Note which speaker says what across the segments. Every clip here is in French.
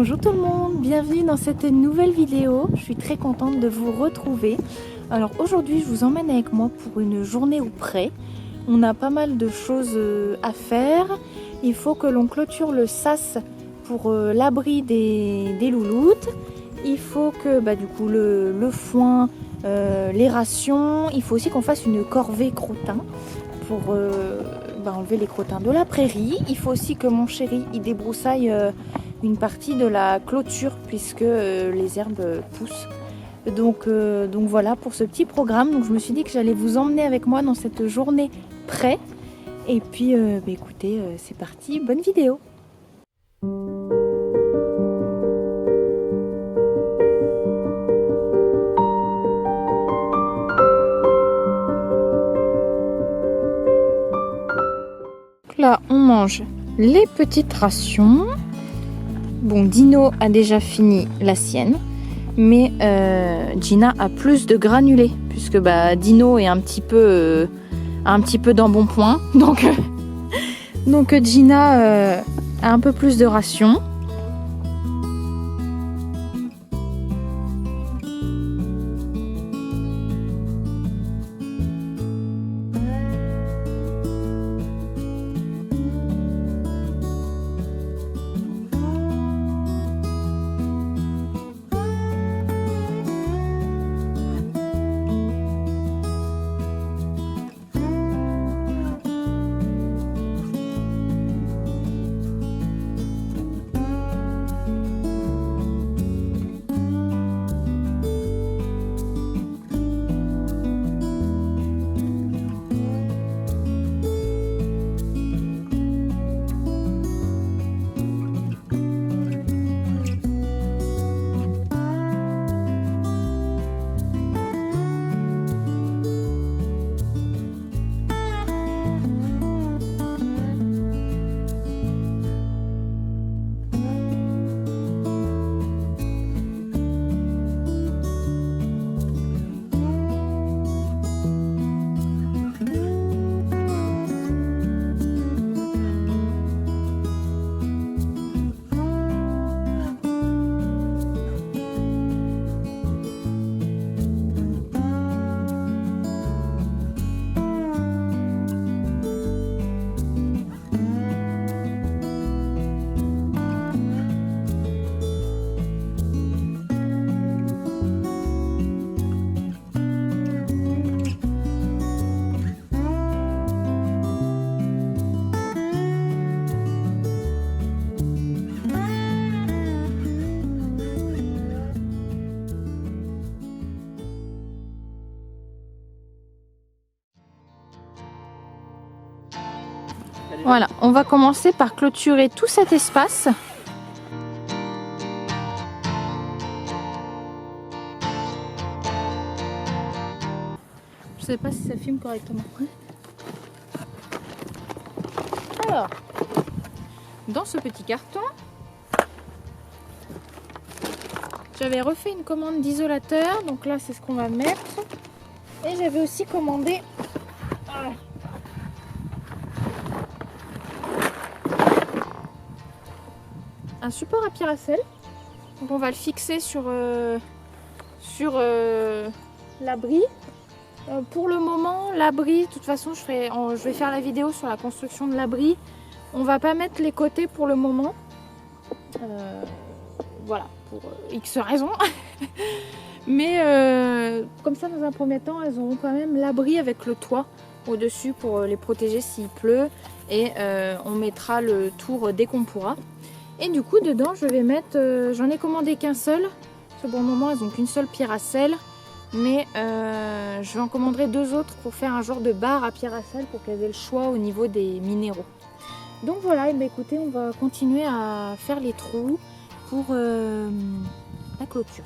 Speaker 1: Bonjour tout le monde, bienvenue dans cette nouvelle vidéo. Je suis très contente de vous retrouver. Alors aujourd'hui je vous emmène avec moi pour une journée au pré. On a pas mal de choses à faire. Il faut que l'on clôture le sas pour l'abri des louloutes. Il faut que du coup le foin, les rations. Il faut aussi qu'on fasse une corvée crottin pour enlever les crottins de la prairie. Il faut aussi que mon chéri y débroussaille une partie de la clôture puisque les herbes poussent. Donc voilà pour ce petit programme. Donc je me suis dit que j'allais vous emmener avec moi dans cette journée près. Et puis écoutez, c'est parti, bonne vidéo. Là on mange les petites rations. Bon, Dino a déjà fini la sienne, mais Gina a plus de granulés puisque Dino est un petit peu d'embonpoint, donc Gina a un peu plus de rations. Voilà, on va commencer par clôturer tout cet espace. Je sais pas si ça filme correctement. Alors, dans ce petit carton, j'avais refait une commande d'isolateur, donc là c'est ce qu'on va mettre. Et j'avais aussi commandé un support à pierre à sel. Donc on va le fixer sur l'abri. Pour le moment, l'abri, de toute façon je vais faire la vidéo sur la construction de l'abri. On va pas mettre les côtés pour le moment. Voilà, pour X raisons. Mais comme ça, dans un premier temps, elles auront quand même l'abri avec le toit au-dessus pour les protéger s'il pleut. Et on mettra le tour dès qu'on pourra. Et du coup, dedans, je vais mettre... j'en ai commandé qu'un seul. Parce que pour le moment, elles n'ont qu'une seule pierre à sel. Mais je vais en commander deux autres pour faire un genre de barre à pierre à sel pour qu'elles aient le choix au niveau des minéraux. Donc voilà, et écoutez, on va continuer à faire les trous pour la clôture.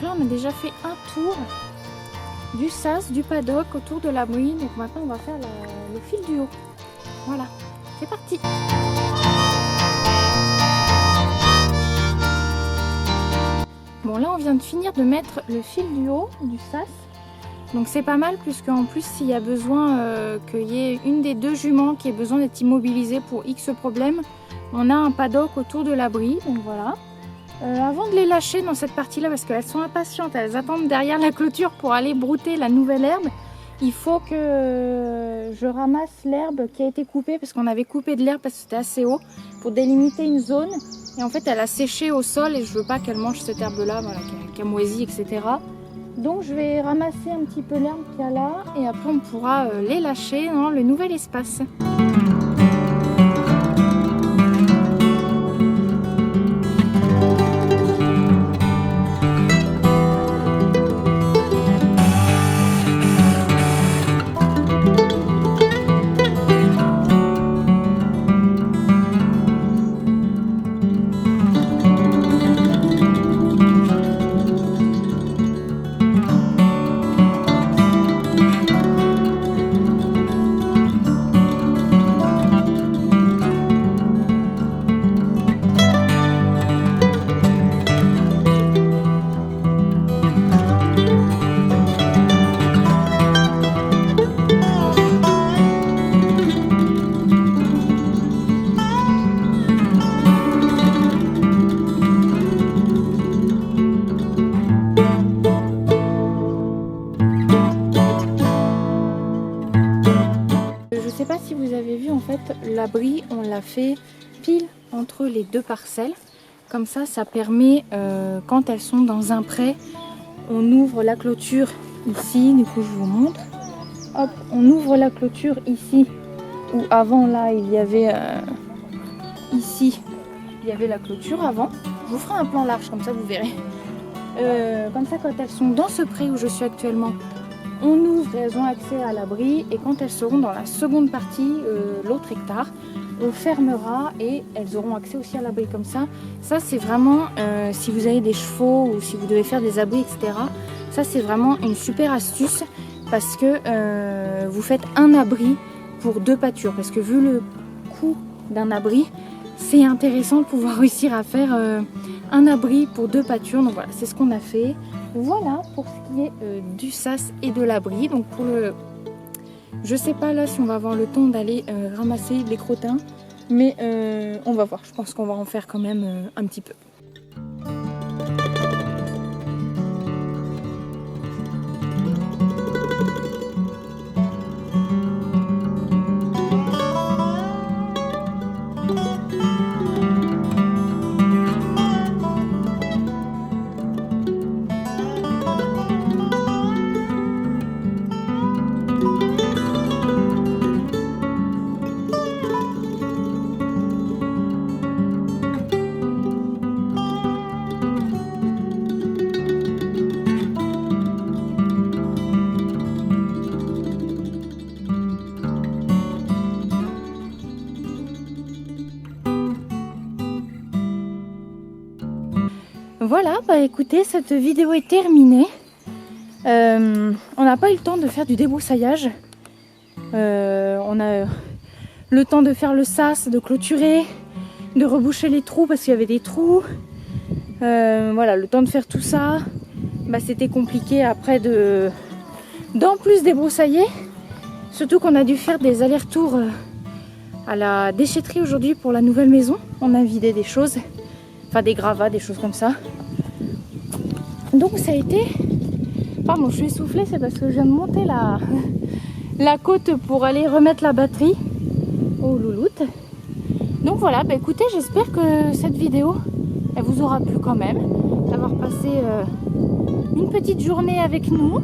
Speaker 1: Donc là on a déjà fait un tour du sas, du paddock, autour de l'abri. Donc maintenant on va faire le fil du haut. Voilà, c'est parti. Bon là on vient de finir de mettre le fil du haut du sas. Donc c'est pas mal puisque en plus s'il y a besoin qu'il y ait une des deux juments qui ait besoin d'être immobilisée pour X problème, on a un paddock autour de l'abri. Donc voilà. Avant de les lâcher dans cette partie là parce qu'elles sont impatientes, elles attendent derrière la clôture pour aller brouter la nouvelle herbe, il faut que je ramasse l'herbe qui a été coupée parce qu'on avait coupé de l'herbe parce que c'était assez haut pour délimiter une zone. Et en fait elle a séché au sol et je veux pas qu'elle mange cette herbe là, voilà, qui a moisi, etc. Donc je vais ramasser un petit peu l'herbe qu'il y a là et après on pourra les lâcher dans le nouvel espace. L'abri, on l'a fait pile entre les deux parcelles. Comme ça permet, quand elles sont dans un pré, on ouvre la clôture ici. Du coup, je vous montre. Hop, on ouvre la clôture ici. Où avant, là, il y avait ici, il y avait la clôture avant. Je vous ferai un plan large, comme ça, vous verrez. Comme ça, quand elles sont dans ce pré où je suis actuellement, on ouvre et elles ont accès à l'abri, et quand elles seront dans la seconde partie, l'autre hectare, on fermera et elles auront accès aussi à l'abri comme ça. Ça c'est vraiment, si vous avez des chevaux ou si vous devez faire des abris, etc. Ça c'est vraiment une super astuce parce que vous faites un abri pour deux pâtures. Parce que vu le coût d'un abri, c'est intéressant de pouvoir réussir à faire un abri pour deux pâtures. Donc voilà, c'est ce qu'on a fait. Voilà pour ce qui est du sas et de l'abri. Donc pour le... Je sais pas là si on va avoir le temps d'aller ramasser les crottins. Mais on va voir. Je pense qu'on va en faire quand même un petit peu. Voilà, bah écoutez, cette vidéo est terminée. On n'a pas eu le temps de faire du débroussaillage. On a le temps de faire le sas, de clôturer, de reboucher les trous parce qu'il y avait des trous. Voilà, le temps de faire tout ça. Bah, c'était compliqué après d'en plus débroussailler. Surtout qu'on a dû faire des allers-retours à la déchetterie aujourd'hui pour la nouvelle maison. On a vidé des choses, enfin des gravats, des choses comme ça. Donc ça a été... Pardon, je suis essoufflée, c'est parce que je viens de monter la côte pour aller remettre la batterie au louloute. Donc voilà, bah écoutez, j'espère que cette vidéo, elle vous aura plu quand même, d'avoir passé une petite journée avec nous.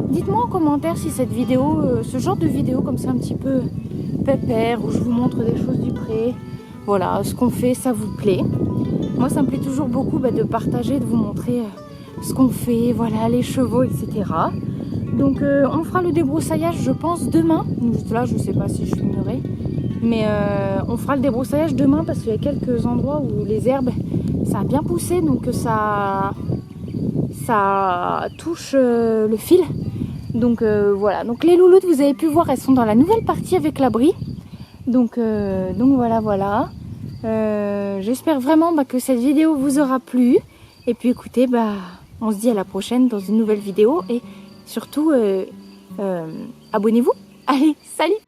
Speaker 1: Dites-moi en commentaire si cette vidéo, ce genre de vidéo comme ça un petit peu pépère, où je vous montre des choses du pré, voilà, ce qu'on fait, ça vous plaît. Moi ça me plaît toujours beaucoup de partager, de vous montrer ce qu'on fait, voilà, les chevaux, etc. Donc on fera le débroussaillage je pense demain. Là je sais pas si je filmerai, mais on fera le débroussaillage demain parce qu'il y a quelques endroits où les herbes ça a bien poussé, donc ça ça touche le fil. Donc voilà, donc les louloutes, vous avez pu voir, elles sont dans la nouvelle partie avec l'abri. Donc voilà. J'espère vraiment que cette vidéo vous aura plu. Et puis écoutez, on se dit à la prochaine dans une nouvelle vidéo. Et surtout, abonnez-vous. Allez, salut!